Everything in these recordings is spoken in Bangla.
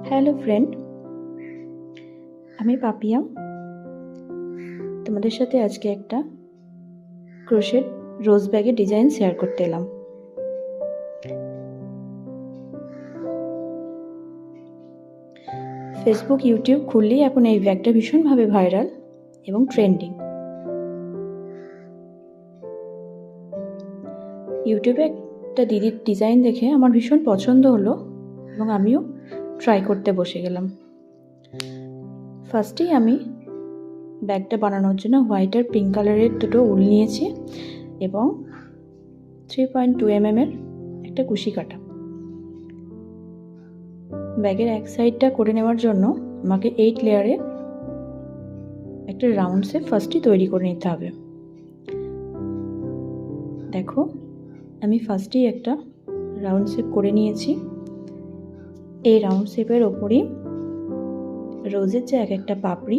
হ্যালো ফ্রেন্ড, আমি পাপিয়া। তোমাদের সাথে আজকে একটা ক্রোশেট রোজ ব্যাগের ডিজাইন শেয়ার করতে এলাম। ফেসবুক, ইউটিউব খুললেই এখন এই ব্যাগটা ভীষণভাবে ভাইরাল এবং ট্রেন্ডিং। ইউটিউবে একটা দিদির ডিজাইন দেখে আমার ভীষণ পছন্দ হলো এবং আমিও ট্রাই করতে বসে গেলাম। ফার্স্টেই আমি ব্যাগটা বানানোর জন্য হোয়াইট আর পিঙ্ক কালারের দুটো উল নিয়েছি এবং 3.2 mm এর একটা কুশি কাটা। ব্যাগের এক সাইডটা করে নেওয়ার জন্য আমাকে 8 লেয়ারে একটা রাউন্ড শেপ ফার্স্টই তৈরি করে নিতে হবে। দেখো, আমি ফার্স্টেই একটা রাউন্ড শেপ করে নিয়েছি। এই রাউন্ড শেপের ওপরই রোজের যে এক একটা পাপড়ি,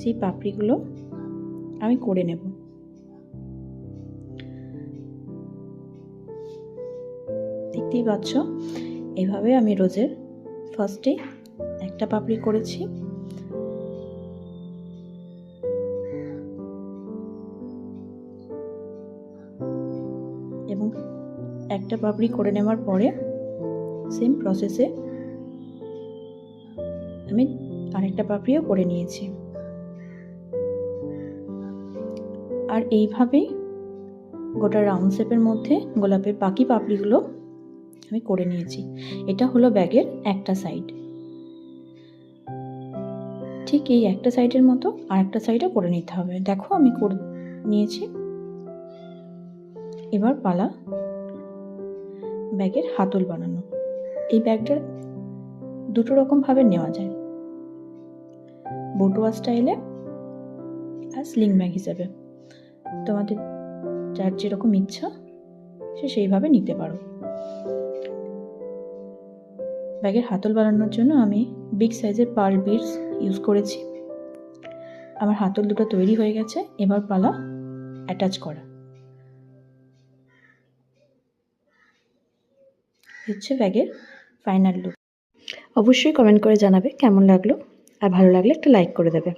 সেই পাপড়িগুলো আমি করে নেব। দেখতেই পাচ্ছ, এভাবে আমি রোজের ফার্স্টে একটা পাপড়ি করেছি এবং একটা পাপড়ি করে নেওয়ার পরে সেম প্রসেসে আমি আরেকটা পাপড়িও করে নিয়েছি। আর এইভাবেই গোটা রাউন্ড শেপের মধ্যে গোলাপের বাকি পাপড়িগুলো আমি করে নিয়েছি। এটা হলো ব্যাগের একটা সাইড। ঠিক এই একটা সাইডের মতো আর একটা সাইডও করে নিতে হবে। দেখো, আমি করে নিয়েছি। এবার পালা ব্যাগের হাতল বানানো। এই ব্যাগটা দুটো রকম ভাবে নেওয়া যায়, বটুয়া স্টাইলে আর স্লিং ব্যাগ হিসেবে। তোমাদের যার যেরকম ইচ্ছা সে সেইভাবে নিতে পারো। ব্যাগের হাতল বানানোর জন্য আমি বিগ সাইজের পার্ল বিডস ইউজ করেছি। আমার হাতল দুটো তৈরি হয়ে গেছে। এবার পালা অ্যাটাচ করা। হচ্ছে ব্যাগের ফাইনাল লুক। অবশ্যই কমেন্ট করে জানাবে কেমন লাগলো, আর ভালো লাগলে একটা লাইক করে দেবে।